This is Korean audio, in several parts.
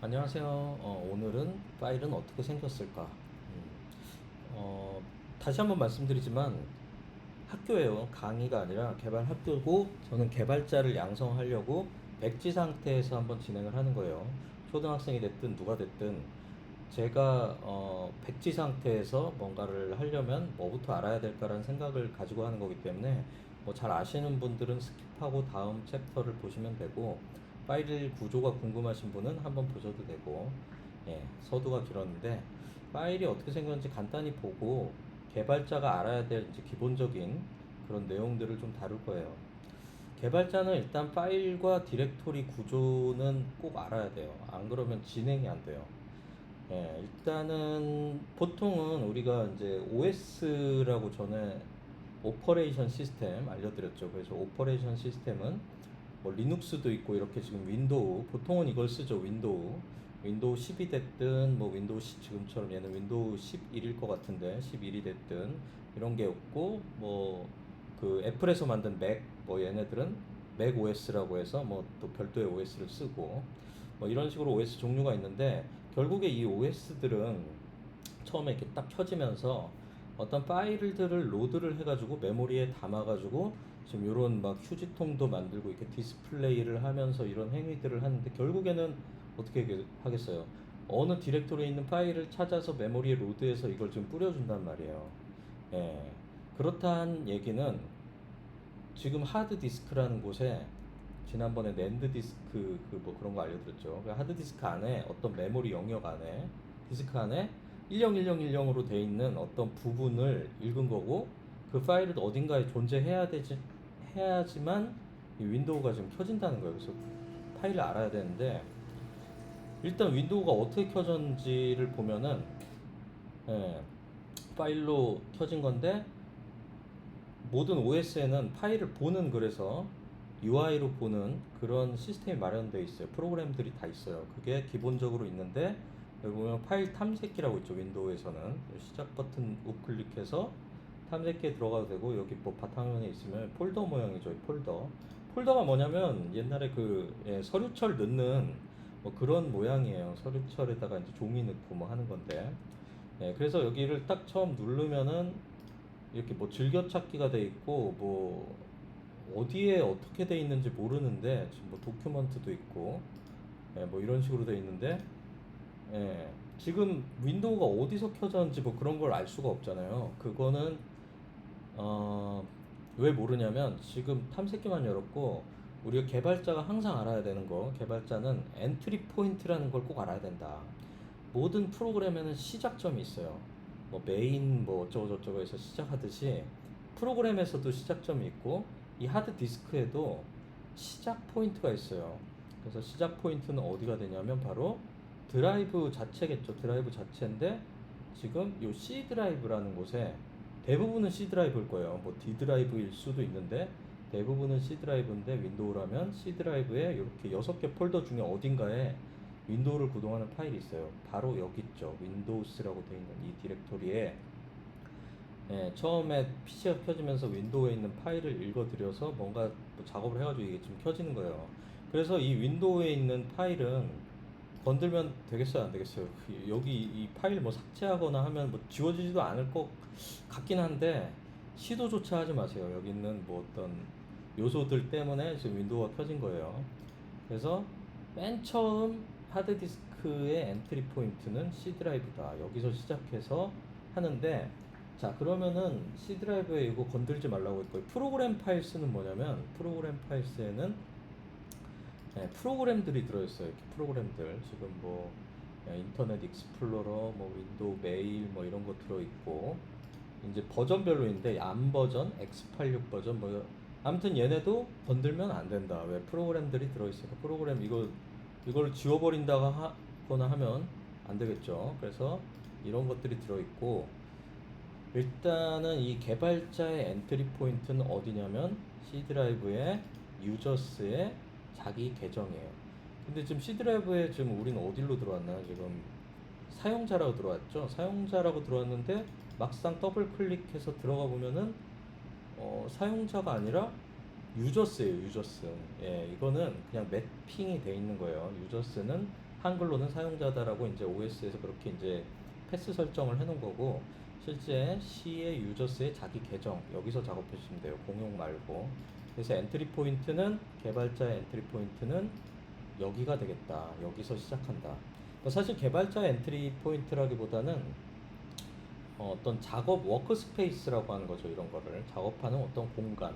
안녕하세요. 오늘은 파일은 어떻게 생겼을까? 다시 한번 말씀드리지만 학교예요. 강의가 아니라 개발 학교고 저는 개발자를 양성하려고 백지 상태에서 한번 진행을 하는 거예요. 초등학생이 됐든 누가 됐든 제가 백지 상태에서 뭔가를 하려면 뭐부터 알아야 될까라는 생각을 가지고 하는 거기 때문에 뭐 잘 아시는 분들은 스킵하고 다음 챕터를 보시면 되고 파일 구조가 궁금하신 분은 한번 보셔도 되고 서두가 길었는데 파일이 어떻게 생겼는지 간단히 보고 개발자가 알아야 될 이제 기본적인 그런 내용들을 좀 다룰 거예요. 개발자는 일단 파일과 디렉토리 구조는 꼭 알아야 돼요. 안 그러면 진행이 안 돼요. 일단은 보통은 우리가 이제 OS라고 전에 오퍼레이션 시스템 알려드렸죠. 그래서 오퍼레이션 시스템은 뭐 리눅스도 있고 이렇게 지금 윈도우 보통은 이걸 쓰죠. 윈도우 10이 됐든 뭐 윈도우 10 지금처럼 얘는 윈도우 11일 것 같은데 11이 됐든 이런 게 없고 뭐 그 애플에서 만든 맥 뭐 얘네들은 맥 OS라고 해서 뭐 또 별도의 OS를 쓰고 뭐 이런 식으로 OS 종류가 있는데 결국에 이 OS들은 처음에 이렇게 딱 켜지면서 어떤 파일들을 로드를 해가지고 메모리에 담아가지고 지금 이런 막 휴지통도 만들고 이렇게 디스플레이를 하면서 이런 행위들을 하는데 결국에는 어떻게 하겠어요? 어느 디렉토리에 있는 파일을 찾아서 메모리에 로드해서 이걸 좀 뿌려준단 말이에요. 예. 그렇다는 얘기는 지금 하드 디스크라는 곳에 지난번에 낸드 디스크 그 뭐 그런 거 알려드렸죠. 그 하드 디스크 안에 어떤 메모리 영역 안에 디스크 안에 101010으로 돼 있는 어떤 부분을 읽은 거고 그 파일은 어딘가에 존재해야 되지 해야지만 이 윈도우가 지금 켜진다는 거예요. 그래서 파일을 알아야 되는데 일단 윈도우가 어떻게 켜졌는지를 보면은 예, 파일로 켜진 건데 모든 OS에는 파일을 보는 그래서 UI로 보는 그런 시스템이 마련되어 있어요. 프로그램들이 다 있어요. 그게 기본적으로 있는데 여기 보면 파일 탐색기라고 있죠. 윈도우에서는 시작 버튼 우클릭해서 탐색기에 들어가도 되고 여기 뭐 바탕화면에 있으면 폴더 모양이죠. 폴더가 뭐냐면 옛날에 그 서류철 넣는 뭐 그런 모양이에요. 서류철에다가 이제 종이 넣고 뭐 하는 건데 그래서 여기를 딱 처음 누르면은 이렇게 뭐 즐겨찾기가 돼 있고 뭐 어디에 어떻게 돼 있는지 모르는데 지금 뭐 도큐먼트도 있고 뭐 이런 식으로 돼 있는데 지금 윈도우가 어디서 켜졌는지 뭐 그런 걸 알 수가 없잖아요. 그거는 어, 왜 모르냐면 지금 탐색기만 열었고 우리가 개발자가 항상 알아야 되는 거 개발자는 엔트리 포인트라는 걸 꼭 알아야 된다. 모든 프로그램에는 시작점이 있어요. 뭐 메인 뭐 어쩌고저쩌고 해서 시작하듯이 프로그램에서도 시작점이 있고 이 하드 디스크에도 시작 포인트가 있어요. 그래서 시작 포인트는 어디가 되냐면 바로 드라이브 자체겠죠. 드라이브 자체인데 지금 이 C 드라이브라는 곳에 대부분은 C 드라이브일 거예요. 뭐 D 드라이브일 수도 있는데 대부분은 C 드라이브인데 윈도우라면 C 드라이브에 이렇게 6개 폴더 중에 어딘가에 윈도우를 구동하는 파일이 있어요. 바로 여기 있죠. 윈도우스라고 되어 있는 이 디렉토리에 처음에 PC가 켜지면서 윈도우에 있는 파일을 읽어드려서 뭔가 뭐 작업을 해가지고 이게 지금 켜지는 거예요. 그래서 이 윈도우에 있는 파일은 건들면 되겠어요, 안 되겠어요? 여기 이 파일 뭐 삭제하거나 하면 뭐 지워지지도 않을 것 같긴 한데 시도조차 하지 마세요. 여기 있는 뭐 어떤 요소들 때문에 지금 윈도우가 켜진 거예요. 그래서 맨 처음 하드디스크의 엔트리 포인트는 C 드라이브다. 여기서 시작해서 하는데 자 그러면은 C 드라이브에 이거 건들지 말라고 했고요. 프로그램 파일스는 뭐냐면 프로그램 파일스에는 프로그램들이 들어있어요. 이렇게 프로그램들 지금 뭐 인터넷 익스플로러, 뭐 윈도우 메일 뭐 이런 거 들어있고 이제 버전별로인데 암 버전, X86 버전 뭐 아무튼 얘네도 건들면 안 된다. 왜 프로그램들이 들어있으니까 프로그램 이걸 지워버린다거나 하면 안 되겠죠. 그래서 이런 것들이 들어있고 일단은 이 개발자의 엔트리 포인트는 어디냐면 C 드라이브의 유저스의 자기 계정이에요. 근데 지금 C 드라이브에 지금 우리는 어디로 들어왔나요? 지금 사용자라고 들어왔죠. 사용자라고 들어왔는데 막상 더블 클릭해서 들어가 보면은 사용자가 아니라 유저스예요. 유저스. 이거는 그냥 매핑이 돼 있는 거예요. 유저스는 한글로는 사용자다라고 이제 OS에서 그렇게 이제 패스 설정을 해놓은 거고, 실제 C의 유저스의 자기 계정 여기서 작업해 주시면 돼요. 공용 말고. 그래서 엔트리 포인트는, 개발자의 엔트리 포인트는 여기가 되겠다. 여기서 시작한다. 사실 개발자 엔트리 포인트라기보다는 어떤 작업 워크스페이스라고 하는 거죠. 이런 거를 작업하는 어떤 공간,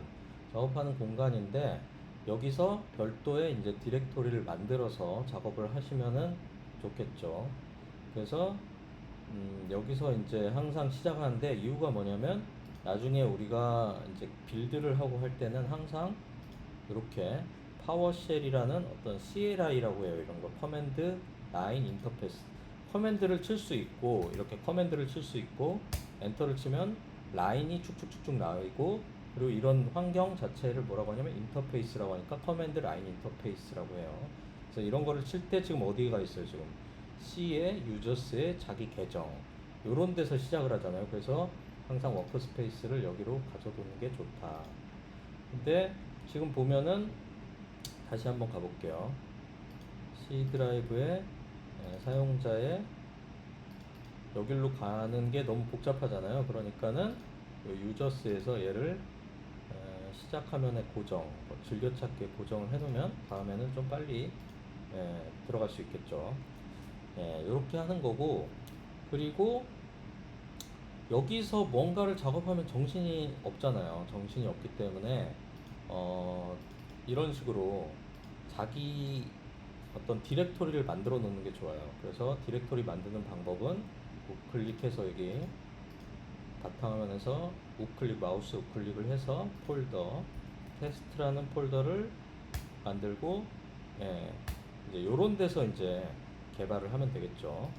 작업하는 공간인데, 여기서 별도의 이제 디렉토리를 만들어서 작업을 하시면은 좋겠죠. 그래서 여기서 이제 항상 시작하는데, 이유가 뭐냐면 나중에 우리가 이제 빌드를 하고 할 때는 항상 이렇게 파워쉘이라는 어떤 CLI라고 해요. 이런 거 커맨드 라인 인터페이스, 커맨드를 칠 수 있고, 이렇게 커맨드를 칠 수 있고, 엔터를 치면 라인이 축축축축 나오고, 그리고 이런 환경 자체를 뭐라고 하냐면 인터페이스라고 하니까 커맨드 라인 인터페이스라고 해요. 그래서 이런 거를 칠 때 지금 어디가 있어요? 지금 C의 유저스의 자기 계정 요런 데서 시작을 하잖아요. 그래서 항상 워크스페이스를 여기로 가져두는 게 좋다. 근데 지금 보면은 다시 한번 가볼게요. C 드라이브에 사용자의 여기로 가는 게 너무 복잡하잖아요. 그러니까는 유저스에서 얘를 시작화면에 고정, 즐겨찾기에 고정을 해놓으면 다음에는 좀 빨리 들어갈 수 있겠죠. 이렇게 하는 거고, 그리고 여기서 뭔가를 작업하면 정신이 없잖아요. 정신이 없기 때문에 이런 식으로 자기 어떤 디렉토리를 만들어 놓는 게 좋아요. 그래서 디렉토리 만드는 방법은 우클릭해서 여기 바탕화면에서 우클릭, 마우스 우클릭을 해서 폴더 테스트라는 폴더를 만들고, 이제 요런 데서 이제 개발을 하면 되겠죠.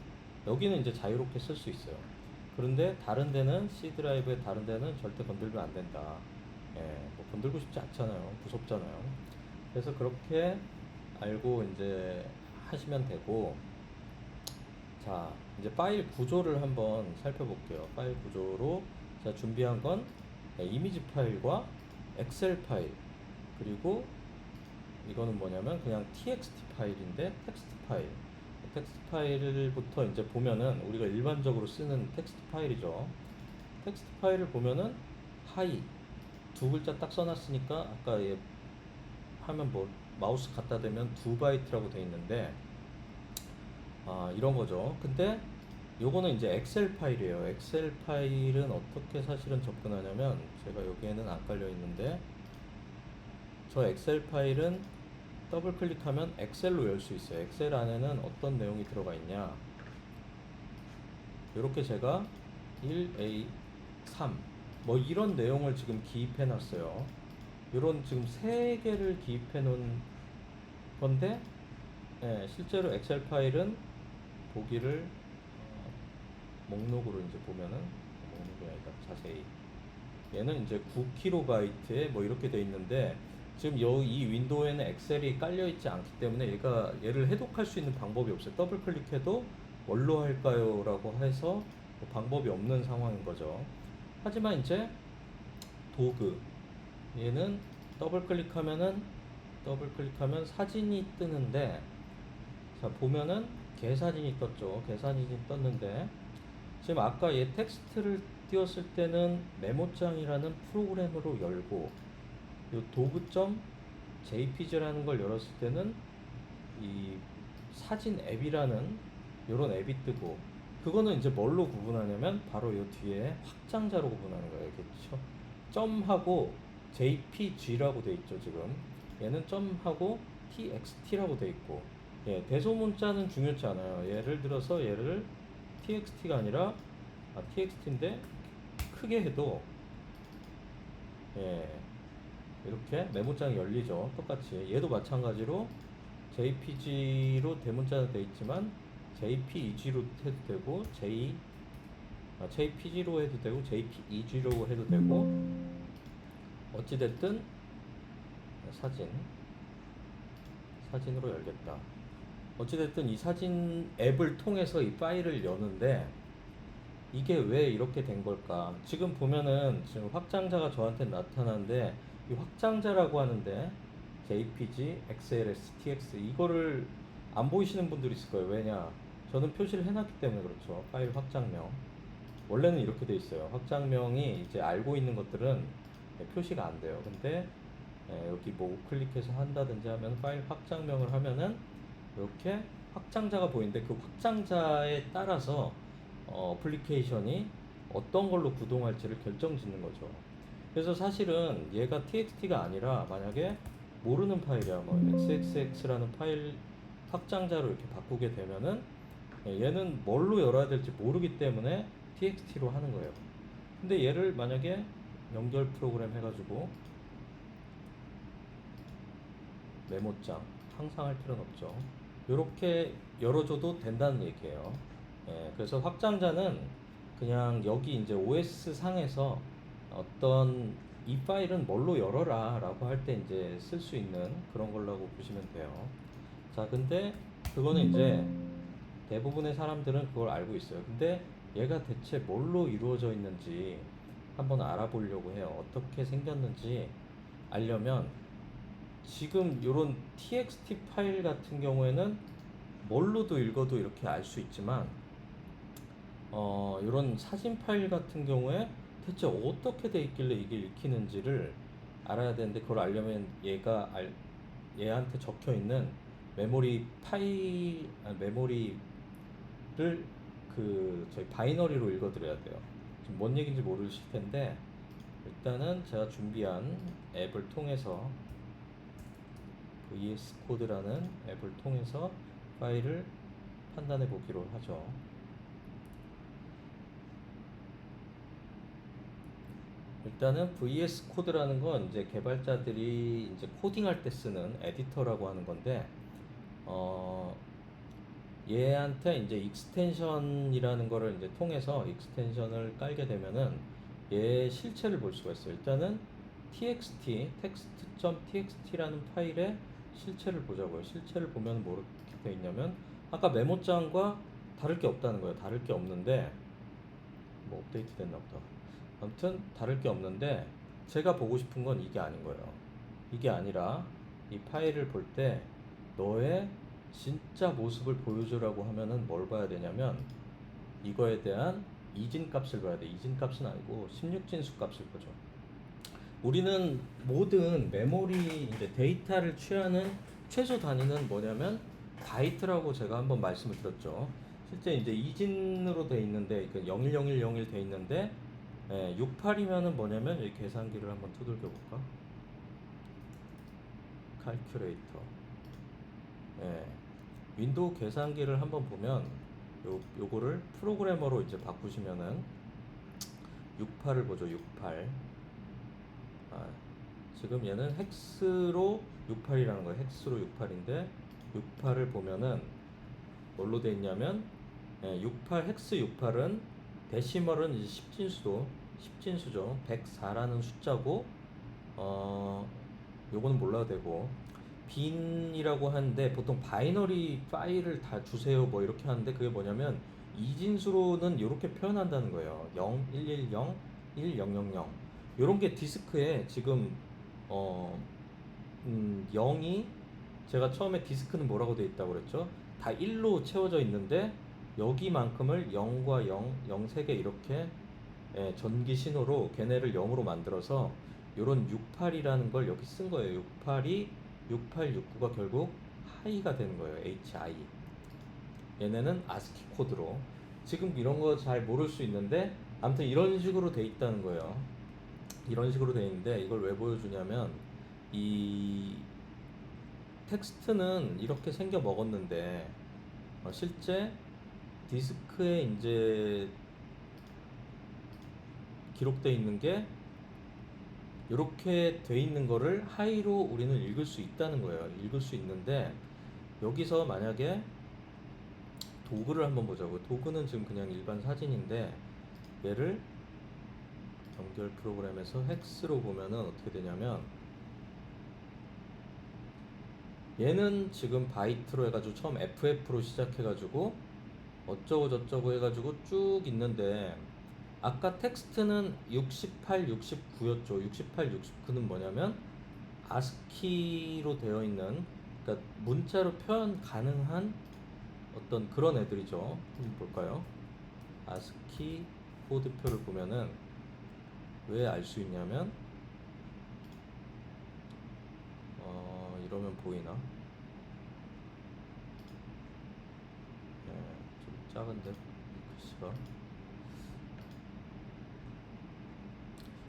여기는 이제 자유롭게 쓸 수 있어요. 그런데 다른 데는 C 드라이브의 다른 데는 절대 건들면 안 된다. 뭐 건들고 싶지 않잖아요. 무섭잖아요. 그래서 그렇게 알고 이제 하시면 되고, 자, 이제 파일 구조를 한번 살펴볼게요. 파일 구조로 제가 준비한 건 이미지 파일과 엑셀 파일, 그리고 이거는 뭐냐면 그냥 txt 파일인데 텍스트 파일. 텍스트 파일부터 이제 보면은 우리가 일반적으로 쓰는 텍스트 파일이죠. 텍스트 파일을 보면은 하이 두 글자 딱 써놨으니까, 아까 얘 하면 뭐 마우스 갖다 대면 2바이트라고 돼 있는데, 이런 거죠. 근데 요거는 이제 엑셀 파일이에요. 엑셀 파일은 어떻게 사실은 접근하냐면, 제가 여기에는 안 깔려 있는데, 저 엑셀 파일은 더블 클릭하면 엑셀로 열 수 있어요. 엑셀 안에는 어떤 내용이 들어가 있냐, 이렇게 제가 1A 3 뭐 이런 내용을 지금 기입해 놨어요. 이런 지금 3개를 기입해 놓은 건데, 실제로 엑셀 파일은 보기를 목록으로 이제 보면은, 목록이 아니라 자세히 얘는 이제 9KB 뭐 이렇게 돼 있는데, 지금 이 윈도우에는 엑셀이 깔려 있지 않기 때문에 얘를 해독할 수 있는 방법이 없어요. 더블 클릭해도 뭘로 할까요? 라고 해서 방법이 없는 상황인 거죠. 하지만 이제 도구, 얘는 더블 클릭하면 사진이 뜨는데, 자 보면은 개사진이 떴죠. 개사진이 떴는데, 지금 아까 얘 텍스트를 띄웠을 때는 메모장이라는 프로그램으로 열고, 요 도구.jpg라는 걸 열었을 때는 이 사진 앱이라는 요런 앱이 뜨고, 그거는 이제 뭘로 구분하냐면 바로 요 뒤에 확장자로 구분하는 거예요. 그렇죠? 점하고 jpg라고 돼 있죠. 지금 얘는 점하고 txt라고 돼 있고, 대소문자는 중요치 않아요. 예를 들어서 얘를 txt가 아니라 txt인데 크게 해도 이렇게 메모장이 열리죠. 똑같이 얘도 마찬가지로 jpg로 대문자는 돼 있지만 jpeg로 해도 되고, jpg로 해도 되고 jpeg로 해도 되고, 어찌됐든 사진으로 열겠다. 어찌됐든 이 사진 앱을 통해서 이 파일을 여는데, 이게 왜 이렇게 된 걸까? 지금 보면은 지금 확장자가 저한테 나타나는데, 이 확장자라고 하는데 JPG, XLS, TX 이거를 안 보이시는 분들이 있을 거예요. 왜냐? 저는 표시를 해놨기 때문에 그렇죠. 파일 확장명. 원래는 이렇게 돼 있어요. 확장명이 이제 알고 있는 것들은 표시가 안 돼요. 근데 여기 뭐 우클릭해서 한다든지 하면 파일 확장명을 하면은 이렇게 확장자가 보이는데 그 확장자에 따라서 어플리케이션이 어떤 걸로 구동할지를 결정짓는 거죠. 그래서 사실은 얘가 txt가 아니라 만약에 모르는 파일이야 뭐 xxx라는 파일 확장자로 이렇게 바꾸게 되면은 얘는 뭘로 열어야 될지 모르기 때문에 txt로 하는 거예요. 근데 얘를 만약에 연결 프로그램 해가지고 메모장 항상 할 필요는 없죠. 이렇게 열어줘도 된다는 얘기예요. 그래서 확장자는 그냥 여기 이제 OS 상에서 어떤 이 파일은 뭘로 열어라 라고 할 때 이제 쓸 수 있는 그런 걸라고 보시면 돼요. 자, 근데 그거는 이제 대부분의 사람들은 그걸 알고 있어요. 근데 얘가 대체 뭘로 이루어져 있는지 한번 알아보려고 해요. 어떻게 생겼는지 알려면 지금 이런 txt 파일 같은 경우에는 뭘로도 읽어도 이렇게 알 수 있지만 이런 사진 파일 같은 경우에 대체 어떻게 돼 있길래 이게 읽히는지를 알아야 되는데 그걸 알려면 얘한테 적혀 있는 메모리 메모리를 그 저희 바이너리로 읽어드려야 돼요. 지금 뭔 얘기인지 모르실 텐데 일단은 제가 준비한 앱을 통해서 VS 코드라는 앱을 통해서 파일을 판단해 보기로 하죠. 일단은 VS 코드라는 건 이제 개발자들이 이제 코딩할 때 쓰는 에디터라고 하는 건데, 얘한테 이제 익스텐션이라는 거를 이제 통해서 익스텐션을 깔게 되면은 얘 실체를 볼 수가 있어요. 일단은 text.txt라는 파일의 실체를 보자고요. 실체를 보면 뭐 이렇게 돼 있냐면 아까 메모장과 다를 게 없다는 거예요. 다를 게 없는데 뭐 업데이트 됐나 보다. 아무튼 다를 게 없는데 제가 보고 싶은 건 이게 아닌 거예요. 이게 아니라 이 파일을 볼 때 너의 진짜 모습을 보여주라고 하면은 뭘 봐야 되냐면 이거에 대한 이진 값을 봐야 돼. 이진 값은 아니고 16진수 값을 보죠. 우리는 모든 메모리 이제 데이터를 취하는 최소 단위는 뭐냐면 바이트라고 제가 한번 말씀을 드렸죠. 실제 이제 이진으로 돼 있는데 그 01010 돼 있는데 68이면은 뭐냐면 여기 계산기를 한번 두들겨 볼까? 칼큘레이터. 예. 윈도우 계산기를 한번 보면 요거를 프로그래머로 이제 바꾸시면은 68을 보죠. 68. 아, 지금 얘는 헥스로 68이라는 거예요. 헥스로 68인데 68을 보면은 뭘로 돼 있냐면 68 헥스 68은 데시멀은 이제 10진수죠. 104라는 숫자고 요거는 몰라도 되고 빈이라고 하는데 보통 바이너리 파일을 다 주세요 뭐 이렇게 하는데 그게 뭐냐면 이진수로는 이렇게 표현한다는 거예요. 0, 110, 1000 요런 게 디스크에 지금 0이 제가 처음에 디스크는 뭐라고 되어 있다고 그랬죠? 다 1로 채워져 있는데 여기만큼을 0과 0, 0 3개 이렇게 전기 신호로 걔네를 0으로 만들어서 요런 68이라는 걸 여기 쓴 거예요. 68이 6869가 결국 하이가 되는 거예요. HI. 얘네는 아스키 코드로. 지금 이런 거 잘 모를 수 있는데 아무튼 이런 식으로 돼 있다는 거예요. 이런 식으로 돼 있는데 이걸 왜 보여주냐면 이 텍스트는 이렇게 생겨 먹었는데 실제 디스크에 이제 기록되어 있는 게 이렇게 돼 있는 거를 하이로 우리는 읽을 수 있다는 거예요. 읽을 수 있는데 여기서 만약에 도구를 한번 보자고요. 도구는 지금 그냥 일반 사진인데 얘를 연결 프로그램에서 헥스로 보면은 어떻게 되냐면 얘는 지금 바이트로 해가지고 처음 FF로 시작해가지고 어쩌고 저쩌고 해가지고 쭉 있는데 아까 텍스트는 68, 69였죠. 68, 69는 뭐냐면 아스키로 되어 있는 그러니까 문자로 표현 가능한 어떤 그런 애들이죠. 한번 볼까요? 아스키 코드표를 보면은 왜 알 수 있냐면 이러면 보이나? 네, 좀 작은데 글씨가.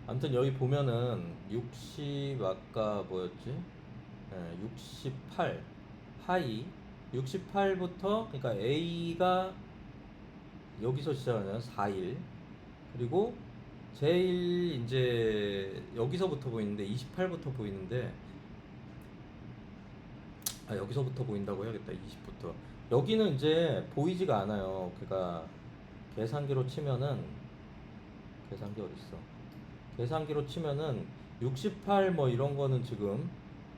아무튼 여기 보면은 60 아까 뭐였지? 네, 68 하이 68부터 그러니까 A가 여기서 시작하는 4일 그리고 제일 이제 여기서부터 보이는데 28부터 보이는데 여기서부터 보인다고 해야겠다. 20부터 여기는 이제 보이지가 않아요. 그러니까 계산기로 치면은 계산기 어딨어? 계산기로 치면은 68 뭐 이런 거는 지금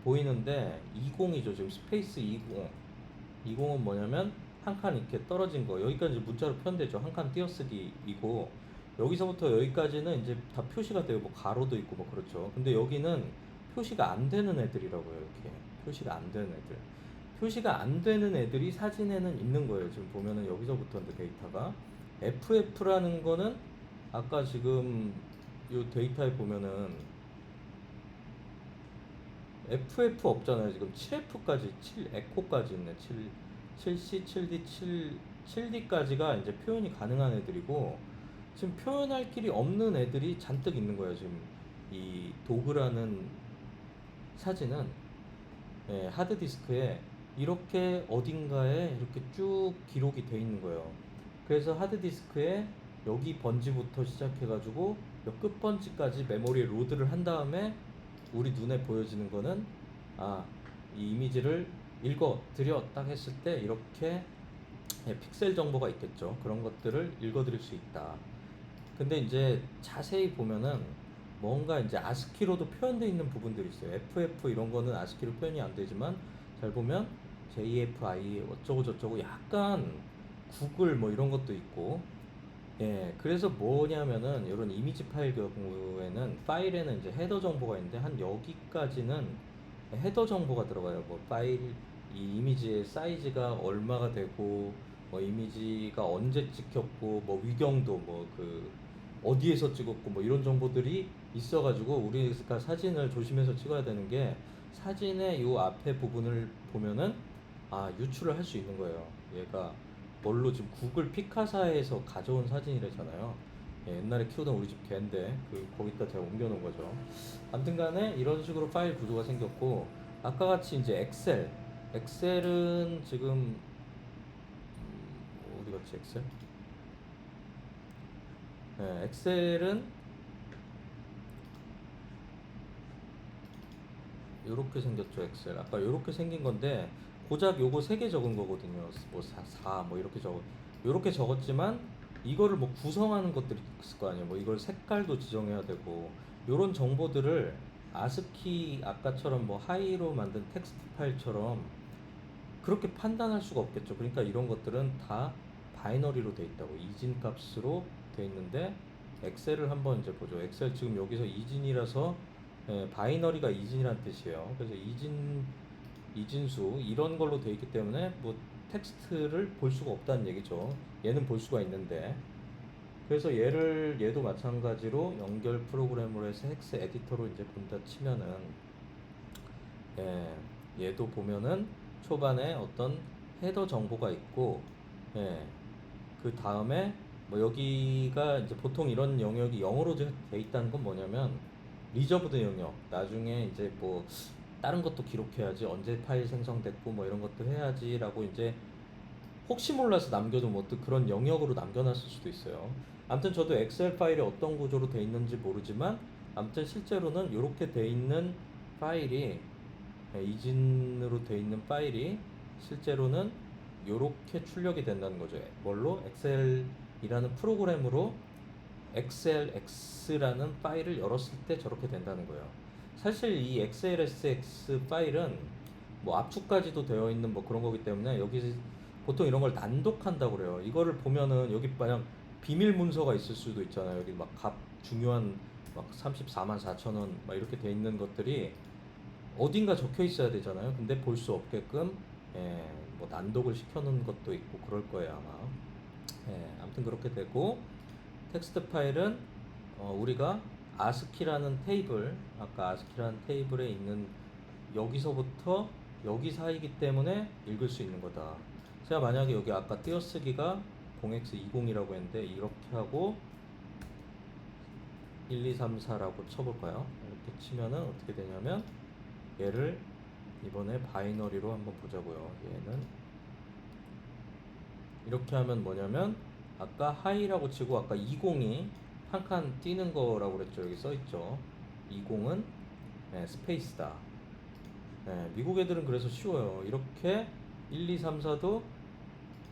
보이는데 20이죠. 지금 스페이스 20. 20은 뭐냐면 한 칸 이렇게 떨어진 거. 여기까지 문자로 표현되죠. 한 칸 띄어쓰기이고 여기서부터 여기까지는 이제 다 표시가 돼요. 뭐 가로도 있고 뭐 그렇죠. 근데 여기는 표시가 안 되는 애들이라고요. 이렇게 표시가 안 되는 애들. 표시가 안 되는 애들이 사진에는 있는 거예요. 지금 보면은 여기서부터인데 데이터가 FF라는 거는 아까 지금 요 데이터에 보면은 FF 없잖아요. 지금 7F까지 7 에코까지 있네. 7C, 7D, 7D까지가 이제 표현이 가능한 애들이고 지금 표현할 길이 없는 애들이 잔뜩 있는 거예요. 지금 이 도그라는 사진은 하드디스크에 이렇게 어딘가에 이렇게 쭉 기록이 돼 있는 거예요. 그래서 하드디스크에 여기 번지부터 시작해가지고 몇 끝번지까지 메모리에 로드를 한 다음에 우리 눈에 보여지는 거는 이 이미지를 읽어 드려 딱 했을 때 이렇게 픽셀 정보가 있겠죠. 그런 것들을 읽어 드릴 수 있다. 근데 이제 자세히 보면은 뭔가 이제 아스키로도 표현되어 있는 부분들이 있어요. FF 이런 거는 아스키로 표현이 안 되지만 잘 보면 JFI 어쩌고 저쩌고 약간 구글 뭐 이런 것도 있고 그래서 뭐냐면은 이런 이미지 파일 경우에는 파일에는 이제 헤더 정보가 있는데 한 여기까지는 헤더 정보가 들어가요. 뭐 파일 이 이미지의 사이즈가 얼마가 되고 뭐 이미지가 언제 찍혔고 뭐 위경도 뭐 그 어디에서 찍었고 뭐 이런 정보들이 있어가지고 우리가 사진을 조심해서 찍어야 되는 게 사진의 요 앞에 부분을 보면은 유출을 할 수 있는 거예요. 얘가 뭘로 지금 구글 피카사에서 가져온 사진이래잖아요. 옛날에 키우던 우리 집 개인데 거기다 제가 옮겨놓은 거죠. 아무튼간에 이런 식으로 파일 구조가 생겼고 아까 같이 이제 엑셀은 지금 어디 갔지 엑셀? 엑셀은 요렇게 생겼죠 엑셀. 아까 요렇게 생긴 건데 고작 요거 3개 적은 거거든요. 뭐 4 뭐 이렇게 요렇게 적었지만 이거를 뭐 구성하는 것들이 있을 거 아니에요. 뭐 이걸 색깔도 지정해야 되고 요런 정보들을 아스키 아까처럼 뭐 하이로 만든 텍스트 파일처럼 그렇게 판단할 수가 없겠죠. 그러니까 이런 것들은 다 바이너리로 돼 있다고 이진 값으로 돼 있는데 엑셀을 한번 이제 보죠. 엑셀 지금 여기서 이진이라서 바이너리가 이진이란 뜻이에요. 그래서 이진수 이런 걸로 돼 있기 때문에 뭐 텍스트를 볼 수가 없다는 얘기죠. 얘는 볼 수가 있는데 그래서 얘도 마찬가지로 연결 프로그램으로 해서 헥스 에디터로 이제 본다 치면은 얘도 보면은 초반에 어떤 헤더 정보가 있고 그 다음에 뭐 여기가 이제 보통 이런 영역이 영어로 돼 있다는 건 뭐냐면 리저브드 영역 나중에 이제 뭐 다른 것도 기록해야지 언제 파일 생성됐고 뭐 이런 것도 해야지라고 이제 혹시 몰라서 남겨도 뭐 또 그런 영역으로 남겨놨을 수도 있어요. 아무튼 저도 엑셀 파일이 어떤 구조로 돼 있는지 모르지만 아무튼 실제로는 이렇게 돼 있는 파일이 이진으로 돼 있는 파일이 실제로는 이렇게 출력이 된다는 거죠. 뭘로? 엑셀이라는 프로그램으로 엑셀X라는 파일을 열었을 때 저렇게 된다는 거예요. 사실 이 XLSX 파일은 뭐 압축까지도 되어 있는 뭐 그런 거기 때문에 여기 보통 이런 걸 난독한다고 그래요. 이거를 보면은 여기 만약 비밀 문서가 있을 수도 있잖아요. 여기 막 중요한 막 34만 4천 원 막 이렇게 돼 있는 것들이 어딘가 적혀 있어야 되잖아요. 근데 볼 수 없게끔 뭐 난독을 시켜놓은 것도 있고 그럴 거예요 아마. 아무튼 그렇게 되고 텍스트 파일은 우리가 아스키라는 테이블, 아까 아스키라는 테이블에 있는 여기서부터 여기 사이기 때문에 읽을 수 있는 거다. 제가 만약에 여기 아까 띄어쓰기가 0x20이라고 했는데 이렇게 하고 1, 2, 3, 4라고 쳐볼까요? 이렇게 치면은 어떻게 되냐면 얘를 이번에 바이너리로 한번 보자고요. 얘는 이렇게 하면 뭐냐면 아까 하이라고 치고 아까 20이 한 칸 띄는 거라고 그랬죠. 여기 써있죠. 20은 스페이스다. 미국 애들은 그래서 쉬워요. 이렇게 1, 2, 3, 4도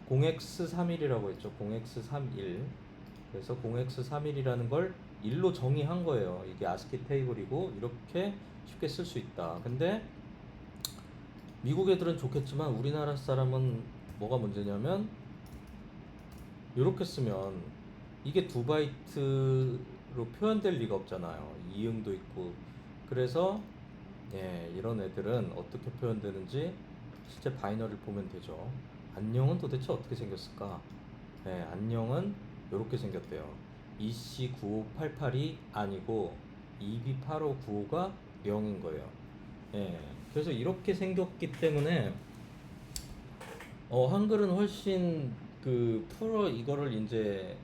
0x31이라고 했죠. 0x31. 그래서 0x31이라는 걸 1로 정의한 거예요. 이게 아스키 테이블이고 이렇게 쉽게 쓸 수 있다. 근데 미국 애들은 좋겠지만 우리나라 사람은 뭐가 문제냐면 이렇게 쓰면 이게 2바이트로 표현될 리가 없잖아요. 이응도 있고. 그래서 이런 애들은 어떻게 표현되는지 실제 바이너리를 보면 되죠. 안녕은 도대체 어떻게 생겼을까? 안녕은 이렇게 생겼대요. EC9588이 아니고 EB8595가 0인 거예요. 그래서 이렇게 생겼기 때문에 한글은 훨씬 그 풀어 이거를 이제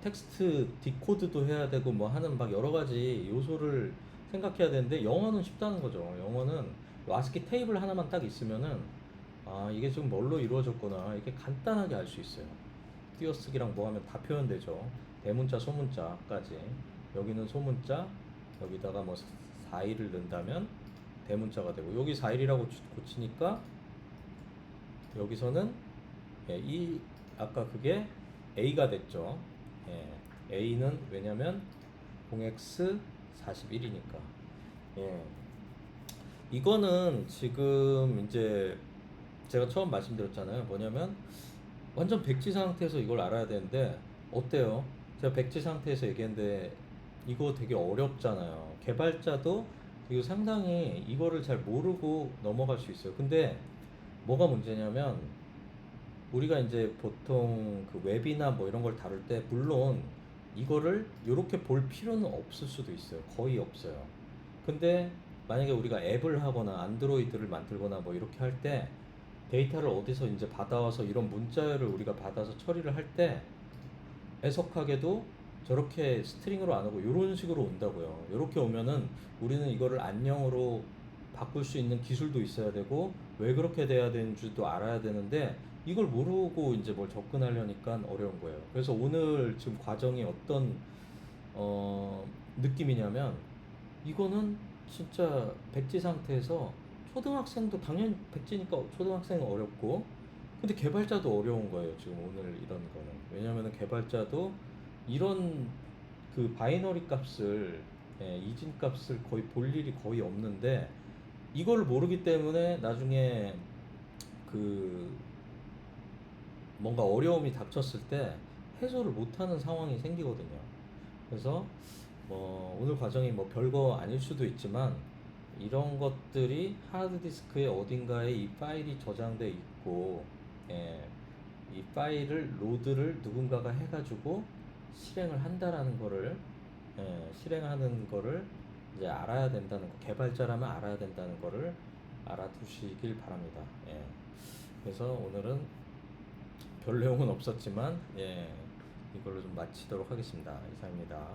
텍스트 디코드도 해야 되고 뭐 하는 막 여러 가지 요소를 생각해야 되는데 영어는 쉽다는 거죠. 영어는 아스키 테이블 하나만 딱 있으면은 이게 지금 뭘로 이루어졌구나 이렇게 간단하게 알 수 있어요. 띄어쓰기랑 뭐 하면 다 표현되죠. 대문자 소문자까지. 여기는 소문자, 여기다가 뭐 4일을 넣는다면 대문자가 되고 여기 4일이라고 고치니까 여기서는 이 아까 그게 A가 됐죠. A는 왜냐면 0x41이니까. 이거는 지금 이제 제가 처음 말씀드렸잖아요. 뭐냐면 완전 백지 상태에서 이걸 알아야 되는데 어때요? 제가 백지 상태에서 얘기했는데 이거 되게 어렵잖아요. 개발자도 이거 상당히 이거를 잘 모르고 넘어갈 수 있어요. 근데 뭐가 문제냐면 우리가 이제 보통 그 웹이나 뭐 이런 걸 다룰 때 물론 이거를 이렇게 볼 필요는 없을 수도 있어요. 거의 없어요. 근데 만약에 우리가 앱을 하거나 안드로이드를 만들거나 뭐 이렇게 할 때 데이터를 어디서 이제 받아와서 이런 문자를 우리가 받아서 처리를 할 때 애석하게도 저렇게 스트링으로 안 오고 이런 식으로 온다고요. 이렇게 오면은 우리는 이거를 안녕으로 바꿀 수 있는 기술도 있어야 되고 왜 그렇게 돼야 되는지도 알아야 되는데 이걸 모르고 이제 뭘 접근하려니까 어려운 거예요. 그래서 오늘 지금 과정이 어떤 느낌이냐면 이거는 진짜 백지 상태에서 초등학생도 당연히 백지니까 초등학생은 어렵고 근데 개발자도 어려운 거예요. 지금 오늘 이런 거는. 왜냐면은 개발자도 이런 그 바이너리 값을 이진 값을 거의 볼 일이 거의 없는데 이걸 모르기 때문에 나중에 그 뭔가 어려움이 닥쳤을 때 해소를 못하는 상황이 생기거든요. 그래서 뭐 오늘 과정이 뭐 별거 아닐 수도 있지만 이런 것들이 하드디스크의 어딘가에 이 파일이 저장돼 있고 이 파일을 로드를 누군가가 해가지고 실행을 한다라는 거를 실행하는 거를 이제 알아야 된다는 거 개발자라면 알아야 된다는 거를 알아두시길 바랍니다. 그래서 오늘은 별 내용은 없었지만 이걸로 좀 마치도록 하겠습니다. 이상입니다.